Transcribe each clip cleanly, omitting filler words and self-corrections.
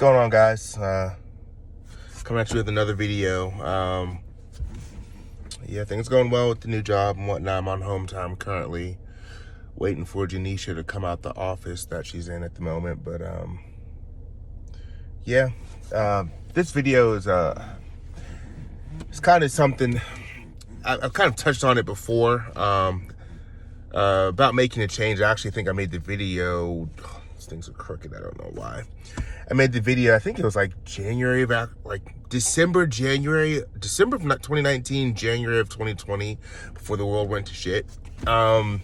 going on, guys? Coming at you with another video. Yeah, things going well with the new job and whatnot. I'm on home time currently, waiting for Janisha to come out the office that she's in at the moment. But yeah, this video is it's kind of something I've kind of touched on it before. About making a change. I actually think I made the video. These things are crooked. I don't know why. I made the video, I think it was like January, back like December of 2019, January of 2020, before the world went to shit. But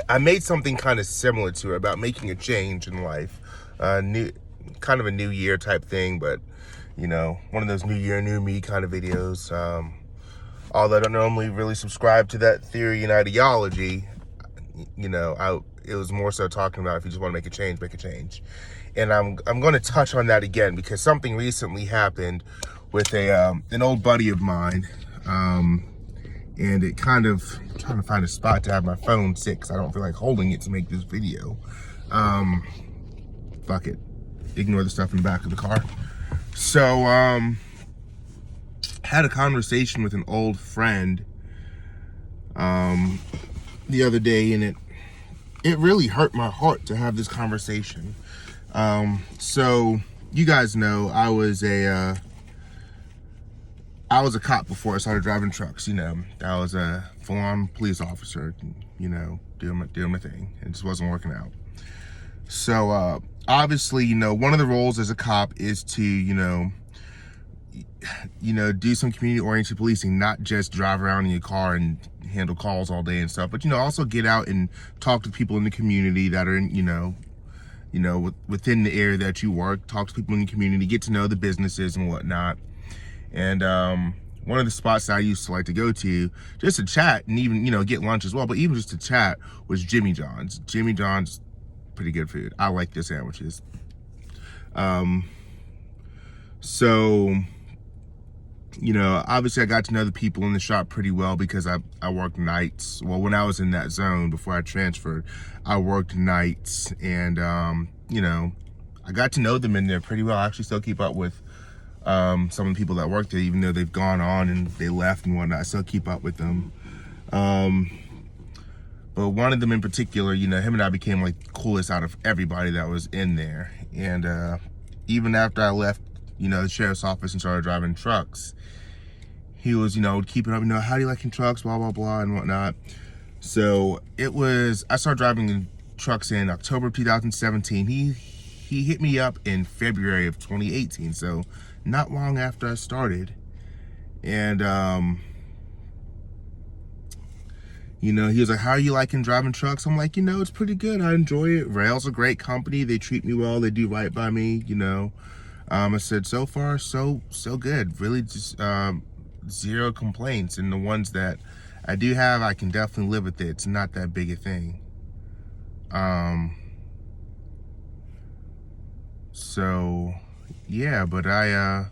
I made something kind of similar to it about making a change in life. Kind of a new year type thing, but you know, one of those new year, new me kind of videos. Although I don't normally really subscribe to that theory and ideology, you know, it was more so talking about if you just want to make a change, make a change. And I'm going to touch on that again because something recently happened with an old buddy of mine, and it kind of, I'm trying to find a spot to have my phone sit because I don't feel like holding it to make this video. Fuck it, ignore the stuff in the back of the car. So had a conversation with an old friend the other day, and it really hurt my heart to have this conversation. So you guys know I was a cop before I started driving trucks. You know, I was a full-on police officer, you know, doing my thing. It just wasn't working out. So obviously, you know, one of the roles as a cop is to, you know, do some community-oriented policing, not just drive around in your car and handle calls all day and stuff, but, you know, also get out and talk to people in the community that are in, you know, within the area that you work, talk to people in the community, get to know the businesses and whatnot. And one of the spots that I used to like to go to just to chat and even, you know, get lunch as well, but even just to chat was Jimmy John's. Jimmy John's, pretty good food. I like their sandwiches. So, you know, obviously I got to know the people in the shop pretty well because I worked nights. Well, when I was in that zone before I transferred, I worked nights, and you know, I got to know them in there pretty well. I actually still keep up with some of the people that work there, even though they've gone on and they left and whatnot. I still keep up with them. But one of them in particular, you know, him and I became like the coolest out of everybody that was in there. And even after I left, you know, the sheriff's office and started driving trucks, he was, you know, keeping up, you know, how do you like in trucks, blah, blah, blah, and whatnot. So I started driving in trucks in October of 2017. He hit me up in February of 2018, so not long after I started. And, you know, he was like, how are you liking driving trucks? I'm like, you know, it's pretty good. I enjoy it. Rail's a great company. They treat me well. They do right by me, you know. I said, so far, so good. Really just zero complaints. And the ones that I do have, I can definitely live with it. It's not that big a thing. So, yeah, but I'm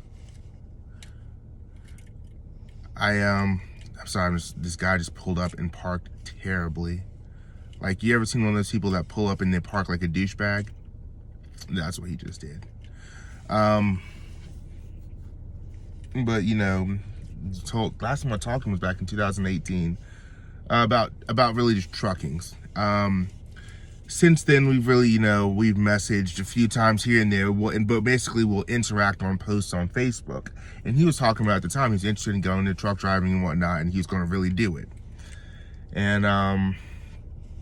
sorry, this guy just pulled up and parked terribly. Like, you ever seen one of those people that pull up and they park like a douchebag? That's what he just did. But you know, last time I talked to him was back in 2018 about really just truckings. Since then, we've really, you know, we've messaged a few times here and there, but basically we'll interact on posts on Facebook. And he was talking about at the time he's interested in going into truck driving and whatnot, and he's going to really do it. And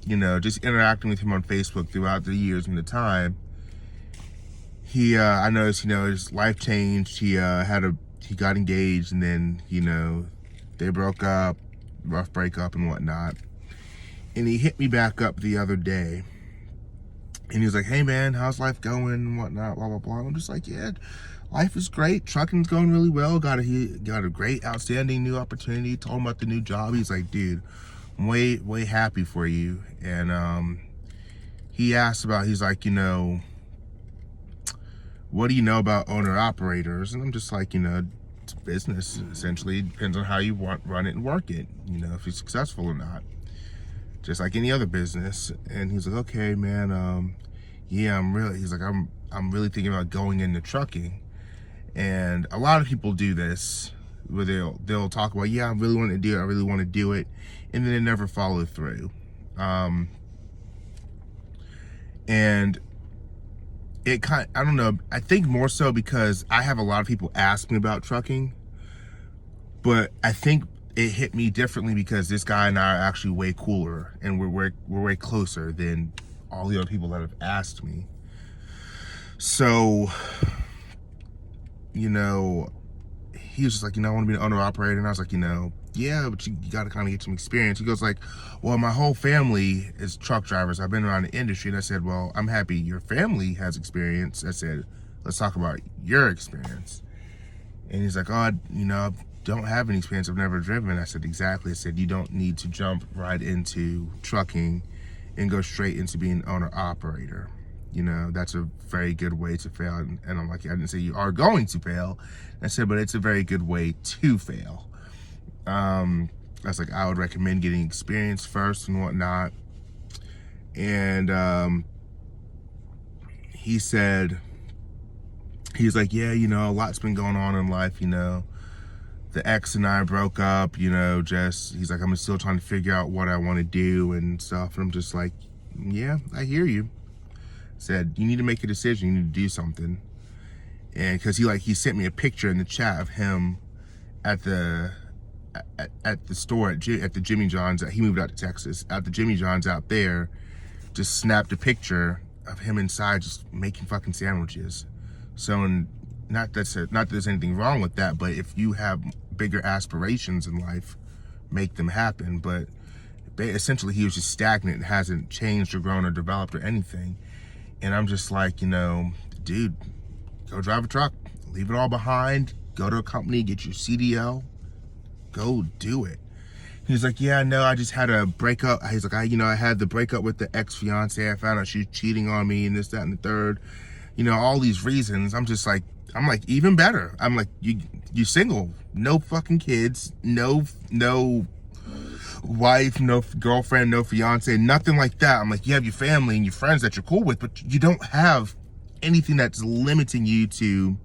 you know, just interacting with him on Facebook throughout the years and the time, I noticed, you know, his life changed. He got engaged, and then, you know, they broke up, rough breakup and whatnot. And he hit me back up the other day, and he was like, hey man, how's life going and whatnot, blah, blah, blah. I'm just like, yeah, life is great. Trucking's going really well. Got a great, outstanding new opportunity. Told him about the new job. He's like, dude, I'm way happy for you. And he asked about, he's like, you know, what do you know about owner-operators? And I'm just like, you know, it's business, essentially. It depends on how you run it and work it, you know, if you're successful or not. Just like any other business. And he's like, okay, man, yeah, he's like, I'm really thinking about going into trucking. And a lot of people do this, where they'll talk about, yeah, I really want to do it, I really want to do it, and then they never follow through. And I don't know, I think more so because I have a lot of people ask me about trucking, but I think it hit me differently because this guy and I are actually way cooler, and we're way closer than all the other people that have asked me. So, you know, he was just like, I want to be an owner operator. And I was like, yeah, but you got to kind of get some experience. He goes like, well, my whole family is truck drivers. I've been around the industry. And I said, well, I'm happy your family has experience. I said, let's talk about your experience. And he's like, oh, I don't have any experience. I've never driven. I said, exactly. I said, you don't need to jump right into trucking and go straight into being an owner operator. That's a very good way to fail. And I'm like, I didn't say you are going to fail. I said, but it's a very good way to fail. I was like, I would recommend getting experience first and whatnot. And he's like, yeah, a lot's been going on in life. The ex and I broke up, he's like, I'm still trying to figure out what I want to do and stuff. And I'm just like, yeah, I hear you. Said, you need to make a decision, you need to do something. And because he sent me a picture in the chat of him at the store at the Jimmy John's. He moved out to Texas. At the Jimmy John's out there, just snapped a picture of him inside just making fucking sandwiches. So, not that there's anything wrong with that, but if you have bigger aspirations in life, make them happen. But essentially he was just stagnant and hasn't changed or grown or developed or anything. And I'm just like, dude, go drive a truck, leave it all behind, go to a company, get your CDL, go do it. He's like, yeah, no, I just had a breakup. He's like, I had the breakup with the ex-fiance. I found out she's cheating on me and this, that, and the third. All these reasons. I'm like, even better. I'm like, you single, no fucking kids, no wife, no girlfriend, no fiance, nothing like that. I'm like, you have your family and your friends that you're cool with, but you don't have anything that's limiting you to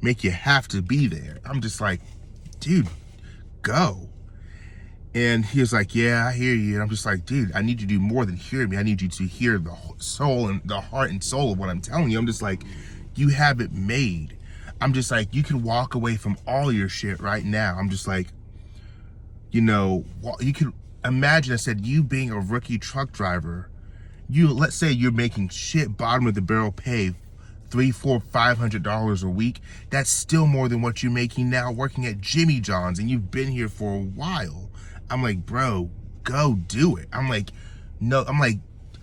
make you have to be there. I'm just like, dude, go. And he was like, yeah, I hear you. And I'm just like, dude, I need you to do more than hear me. I need you to hear the soul and the heart and soul of what I'm telling you. I'm just like, you have it made. I'm just like, you can walk away from all your shit right now. I'm just like, you could imagine, I said, you being a rookie truck driver, let's say you're making shit bottom of the barrel pay, $300, $400, $500 a week. That's still more than what you're making now working at Jimmy John's, and you've been here for a while. I'm like, bro, go do it. I'm like, no,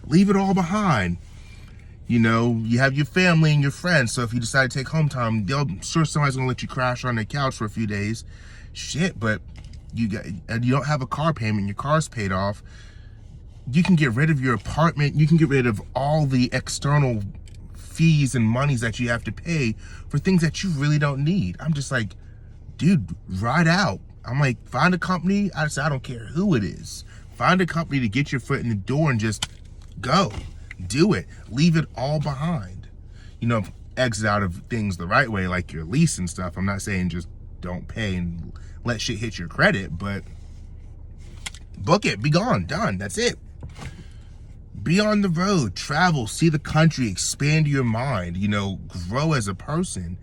leave it all behind. You have your family and your friends, so if you decide to take home time, I'm sure somebody's gonna let you crash on their couch for a few days. Shit, but you don't have a car payment, your car's paid off. You can get rid of your apartment, you can get rid of all the external fees and monies that you have to pay for things that you really don't need. I'm just like, dude, ride out. I'm like, find a company. I don't care who it is. Find a company to get your foot in the door and just go. Do it. Leave it all behind. Exit out of things the right way, like your lease and stuff. I'm not saying just don't pay and let shit hit your credit, but book it, be gone, done, that's it. Be on the road, travel, see the country, expand your mind, grow as a person.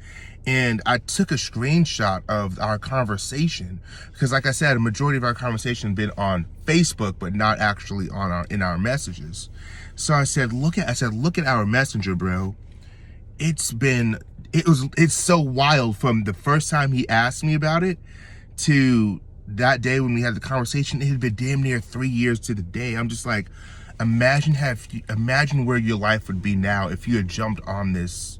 And I took a screenshot of our conversation because, like I said, a majority of our conversation has been on Facebook, but not actually in our messages. So I said, look at our messenger, bro. It's so wild from the first time he asked me about it to that day when we had the conversation. It had been damn near 3 years to the day. I'm just like, imagine where your life would be now if you had jumped on this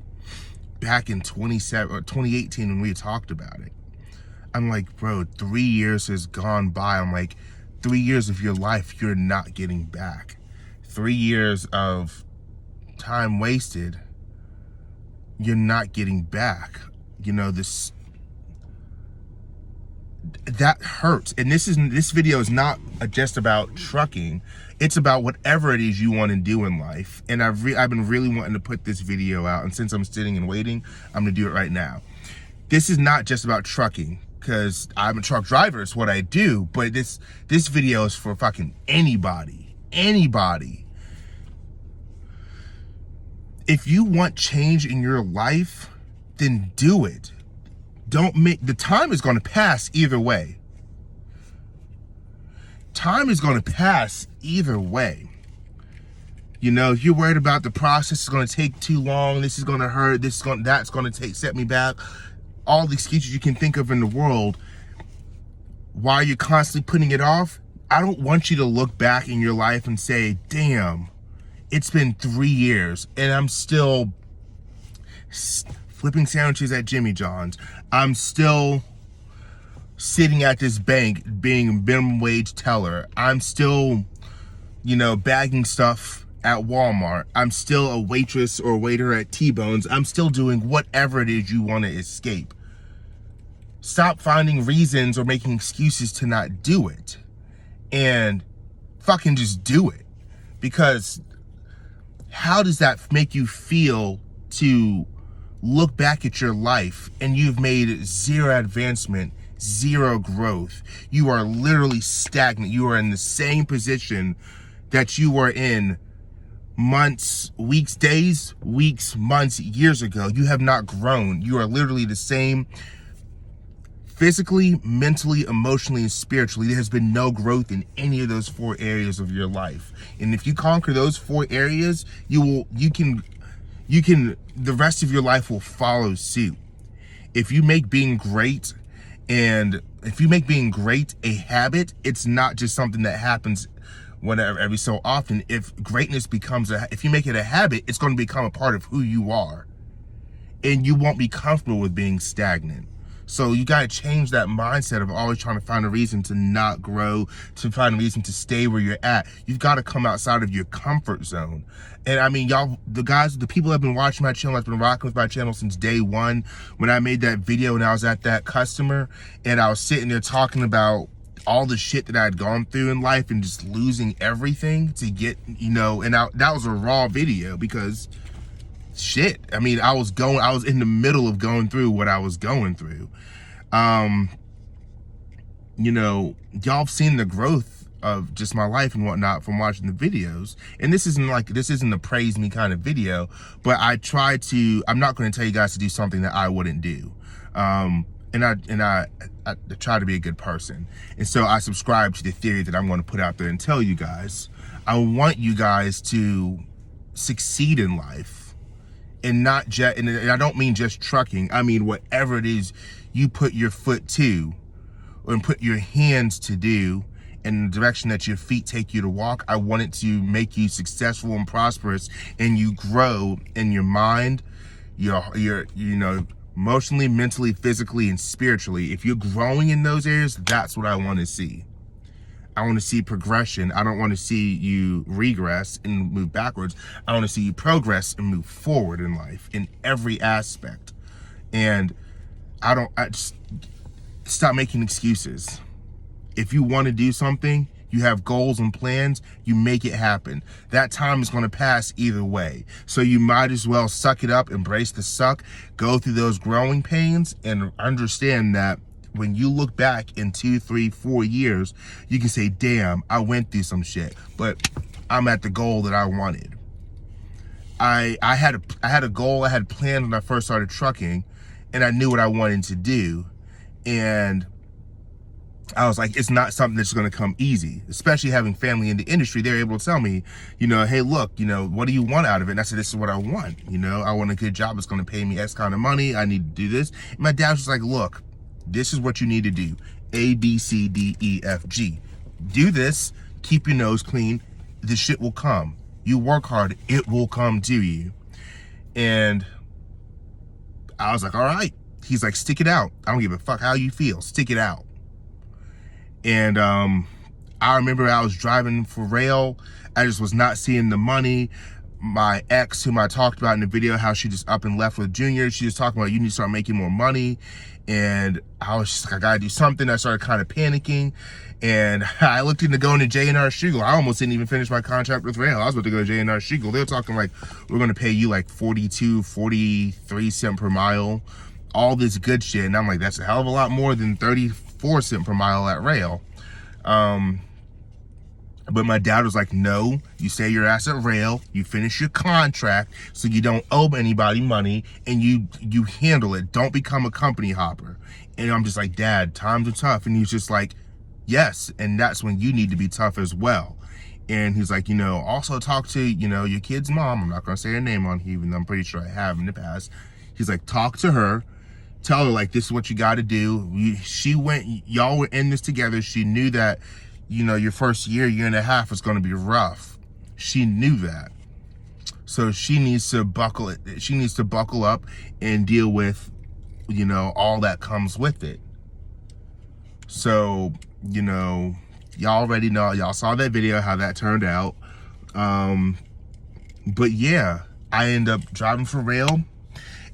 back in 2018 when we talked about it. I'm like, bro, 3 years has gone by. I'm like, 3 years of your life you're not getting back. 3 years of time wasted you're not getting back. that hurts. And this video is not just about trucking. It's about whatever it is you want to do in life. And I've been really wanting to put this video out. And since I'm sitting and waiting, I'm going to do it right now. This is not just about trucking, because I'm a truck driver. It's what I do. But this video is for fucking anybody. Anybody. If you want change in your life, then do it. The time is going to pass either way. Time is going to pass either way. You know, if you're worried about the process is going to take too long, this is going to hurt, that's going to set me back, all the excuses you can think of in the world, while you're constantly putting it off, I don't want you to look back in your life and say, damn, it's been 3 years and I'm still flipping sandwiches at Jimmy John's. I'm still sitting at this bank being a minimum wage teller. I'm still, you know, bagging stuff at Walmart. I'm still a waitress or waiter at T-Bones. I'm still doing whatever it is you want to escape. Stop finding reasons or making excuses to not do it. And fucking just do it. Because how does that make you feel to look back at your life and you've made zero advancement, zero growth? You are literally stagnant. You are in the same position that you were in months, weeks, days, weeks, months, years ago. You have not grown. You are literally the same physically, mentally, emotionally, and spiritually. There has been no growth in any of those 4 areas of your life. And if you conquer those 4 areas, you can, the rest of your life will follow suit. If you make being great a habit, it's not just something that happens whenever, every so often. If greatness if you make it a habit, it's going to become a part of who you are. And you won't be comfortable with being stagnant. So you got to change that mindset of always trying to find a reason to not grow, to find a reason to stay where you're at. You've got to come outside of your comfort zone. And I mean, y'all, the people that have been watching my channel, have been rocking with my channel since day one. When I made that video and I was at that customer and I was sitting there talking about all the shit that I had gone through in life and just losing everything to get, you know, and that was a raw video because shit, I mean, I was in the middle of going through what I was going through. You know, y'all have seen the growth of just my life and whatnot from watching the videos. And this isn't a praise me kind of video, but I'm not going to tell you guys to do something that I wouldn't do. And I try to be a good person. And so I subscribe to the theory that I'm going to put out there and tell you guys. I want you guys to succeed in life. And and I don't mean just trucking. I mean, whatever it is you put your foot to and put your hands to do in the direction that your feet take you to walk, I want it to make you successful and prosperous, and you grow in your mind, you know, emotionally, mentally, physically, and spiritually. If you're growing in those areas, that's what I want to see. I want to see progression. I don't want to see you regress and move backwards. I want to see you progress and move forward in life in every aspect. And I just stop making excuses. If you want to do something, you have goals and plans, you make it happen. That time is going to pass either way. So you might as well suck it up, embrace the suck, go through those growing pains, and understand that when you look back in 2, 3, 4 years, you can say, damn, I went through some shit, but I'm at the goal that I wanted. I had a goal I had planned when I first started trucking, and I knew what I wanted to do. And I was like, it's not something that's going to come easy, especially having family in the industry. They're able to tell me, you know, hey, look, you know, what do you want out of it? And I said, this is what I want. You know, I want a good job that's going to pay me X kind of money. I need to do this. And my dad was just like, look, this is what you need to do. A, B, C, D, E, F, G. Do this. Keep your nose clean. The shit will come. You work hard. It will come to you. And I was like, all right. He's like, stick it out. I don't give a fuck how you feel. Stick it out. And I remember I was driving for rail. I just was not seeing the money. my ex, whom I talked about in the video, how she just up and left with Junior. She was talking about, you need to start making more money. And I was just like, I gotta do something. I started kind of panicking. And I looked into going to J&R Schiegel. I almost didn't even finish my contract with Rail. I was about to go to J&R Schiegel. They were talking like, we're gonna pay you like 42, 43 cents per mile, all this good shit. And I'm like, that's a hell of a lot more than 34 cents per mile at Rail. But my dad was like, no, you stay your ass at Rail, you finish your contract so you don't owe anybody money, and you handle it. Don't become a company hopper. And I'm just like, Dad, times are tough. And he's just like, yes, and that's when you need to be tough as well. And he's like, also talk to, your kid's mom. I'm not going to say her name on here, even though I'm pretty sure I have in the past. He's like, talk to her. Tell her, like, this is what you got to do. Y'all were in this together. She knew that, your first year and a half is going to be rough. She knew that. So she needs to buckle it. She needs to buckle up and deal with, all that comes with it. So, y'all already know, y'all saw that video, how that turned out. But yeah, I ended up driving for Rail,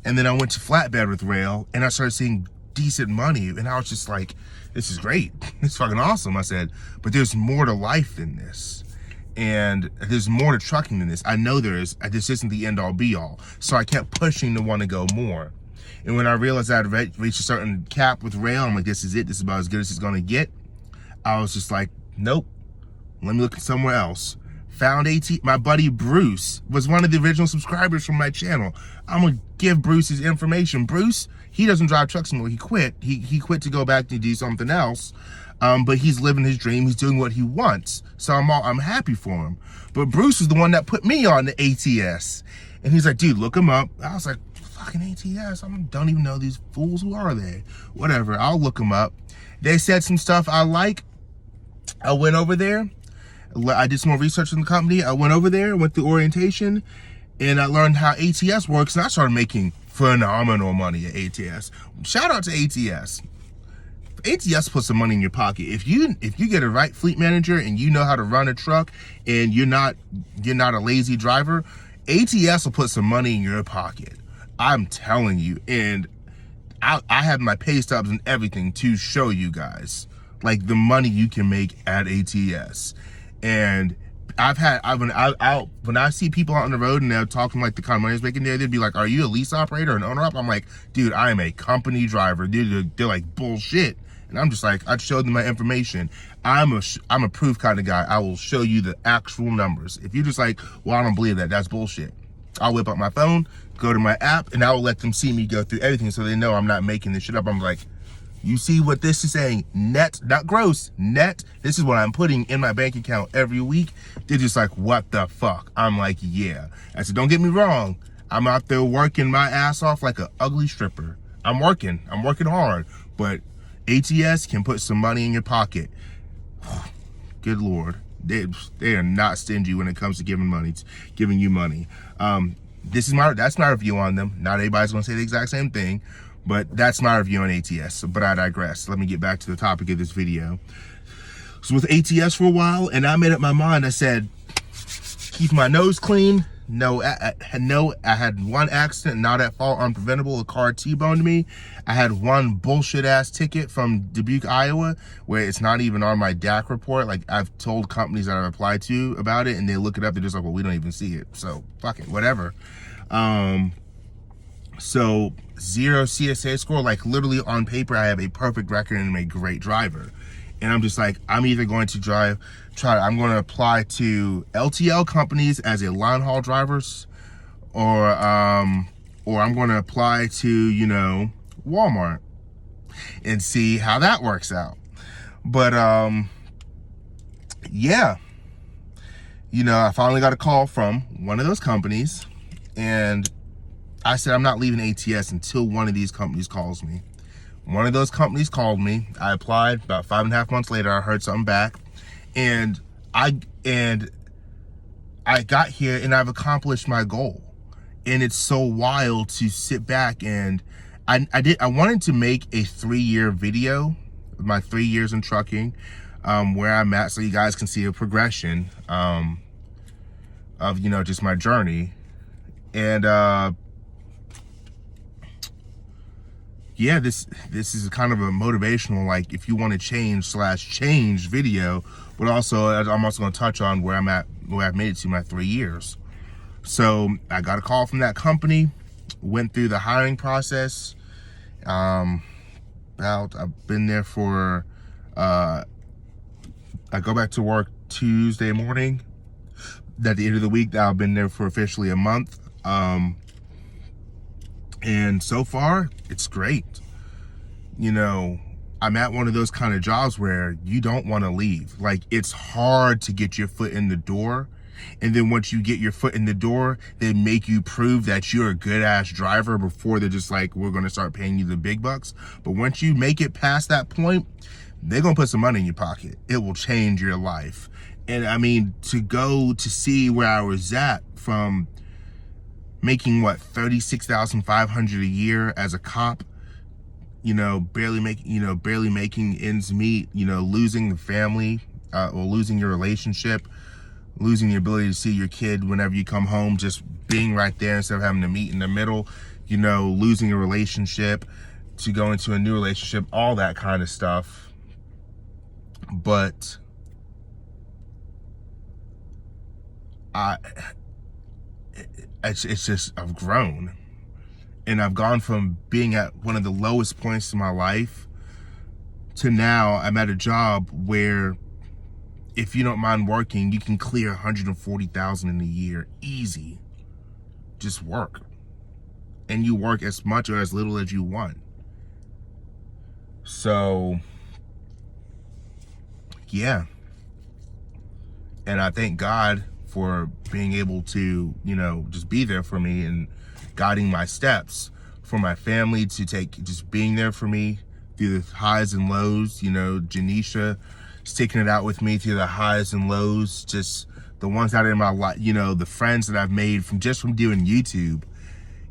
and then I went to flatbed with Rail, and I started seeing decent money, and I was just like, this is great. It's fucking awesome. I said, but there's more to life than this. And there's more to trucking than this. I know there is. This isn't the end all be all. So I kept pushing to want to go more. And when I realized I had reached a certain cap with Rail, I'm like, this is it. This is about as good as it's going to get. I was just like, nope. Let me look somewhere else. Found my buddy Bruce was one of the original subscribers from my channel. I'm going to give Bruce his information. Bruce, he doesn't drive trucks anymore. He quit. He quit to go back to do something else. But he's living his dream. He's doing what he wants. So I'm happy for him. But Bruce is the one that put me on the ATS. And he's like, dude, look him up. I was like, fucking ATS? I don't even know these fools. Who are they? Whatever. I'll look them up. They said some stuff I like. I went over there. I did some more research in the company. I went over there, went through orientation, and I learned how ATS works, and I started making phenomenal money at ATS. Shout out to ATS. ATS puts some money in your pocket. If you get a right fleet manager and you know how to run a truck and you're not a lazy driver, ATS will put some money in your pocket. I'm telling you. And I have my pay stubs and everything to show you guys, like, the money you can make at ATS. And when I see people out on the road and they're talking like the kind of money they're making there, they'd be like, are you a lease operator or an owner op? I'm like, dude, I am a company driver. Dude, they're like, bullshit. And I'm just like, I showed them my information. I'm a proof kind of guy. I will show you the actual numbers. If you're just like, well, I don't believe that, that's bullshit. I'll whip up my phone, go to my app, and I will let them see me go through everything so they know I'm not making this shit up. I'm like, you see what this is saying? Net, not gross, net. This is what I'm putting in my bank account every week. They're just like, what the fuck? I'm like, yeah. I said, don't get me wrong. I'm out there working my ass off like an ugly stripper. I'm working hard, but ATS can put some money in your pocket. Good Lord. They are not stingy when it comes to giving you money. That's my review on them. Not everybody's gonna say the exact same thing, but that's my review on ATS. But I digress. Let me get back to the topic of this video. So with ATS for a while, and I made up my mind. I said, keep my nose clean. No, I had one accident, not at fault, unpreventable. A car T-boned me. I had one bullshit ass ticket from Dubuque, Iowa, where it's not even on my DAC report. Like, I've told companies that I've applied to about it, and they look it up. They're just like, well, we don't even see it. So fuck it, whatever. So 0 CSA score, like literally on paper, I have a perfect record and I'm a great driver. And I'm just like, I'm either going to I'm going to apply to LTL companies as a line haul drivers, or I'm going to apply to, Walmart and see how that works out. But, yeah, I finally got a call from one of those companies, and I said, I'm not leaving ATS until one of these companies calls me. One of those companies called me. I applied. About 5.5 months later, I heard something back, and I got here and I've accomplished my goal. And it's so wild to sit back, and I wanted to make a 3-year video, my 3 years in trucking, where I'm at, so you guys can see a progression. of, you know, just my journey. And yeah, this is kind of a motivational, like, if you want to change video, but also I'm also going to touch on where I've made it to my 3 years. So I got a call from that company, went through the hiring process. I've been there for, I go back to work Tuesday morning. At the end of the week, I've been there for officially a month. And so far, it's great. You know, I'm at one of those kind of jobs where you don't want to leave. Like, it's hard to get your foot in the door. And then once you get your foot in the door, they make you prove that you're a good ass driver before they're just like, we're going to start paying you the big bucks. But once you make it past that point, they're going to put some money in your pocket. It will change your life. And I mean, to go to see where I was at from making what, $36,500 a year as a cop, you know, barely making ends meet, you know, losing the family, or losing your relationship, losing the ability to see your kid whenever you come home, just being right there instead of having to meet in the middle, you know, losing a relationship to go into a new relationship, all that kind of stuff. But it's just, I've grown, and I've gone from being at one of the lowest points in my life to now I'm at a job where, if you don't mind working, you can clear $140,000 in a year, easy. Just work, and you work as much or as little as you want. So yeah, and I thank God for being able to, you know, just be there for me and guiding my steps, for my family to just being there for me through the highs and lows. You know, Janisha sticking it out with me through the highs and lows, just the ones that are in my life, you know, the friends that I've made from doing YouTube.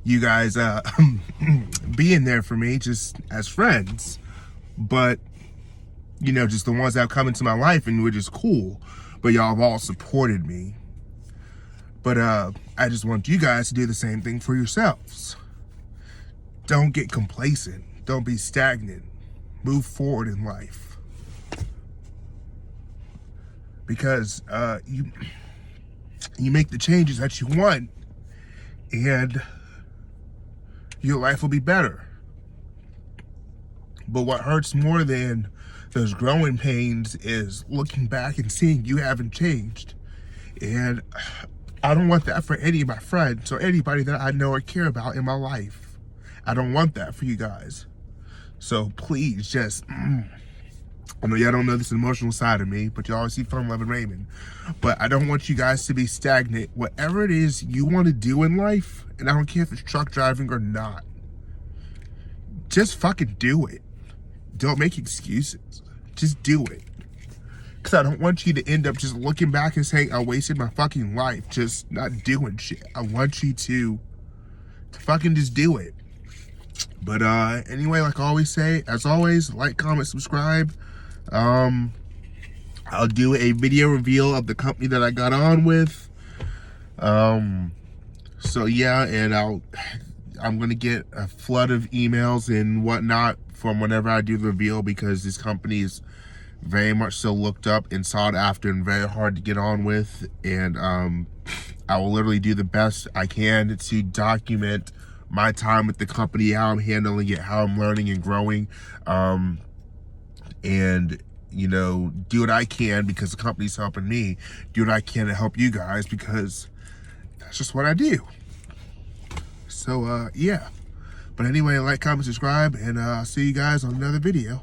You guys being there for me just as friends, but you know, just the ones that have come into my life and were just cool, but y'all have all supported me. But I just want you guys to do the same thing for yourselves. Don't get complacent. Don't be stagnant. Move forward in life. Because you make the changes that you want, and your life will be better. But what hurts more than those growing pains is looking back and seeing you haven't changed. And I don't want that for any of my friends or anybody that I know or care about in my life. I don't want that for you guys. So please just, I know y'all don't know this emotional side of me, but you always see Fun Loving Raymond. But I don't want you guys to be stagnant. Whatever it is you want to do in life, and I don't care if it's truck driving or not, just fucking do it. Don't make excuses. Just do it. Because I don't want you to end up just looking back and saying, I wasted my fucking life just not doing shit. I want you to fucking just do it. But anyway, like I always say, as always, like, comment, subscribe. I'll do a video reveal of the company that I got on with. So yeah, and I'm gonna get a flood of emails and whatnot from whenever I do the reveal, because this company is very much so looked up and sought after and very hard to get on with. And I will literally do the best I can to document my time with the company, how I'm handling it, how I'm learning and growing, and you know, do what I can, because the company's helping me. Do what I can to help you guys, because that's just what I do. So yeah, but anyway, like, comment, subscribe, and I'll see you guys on another video.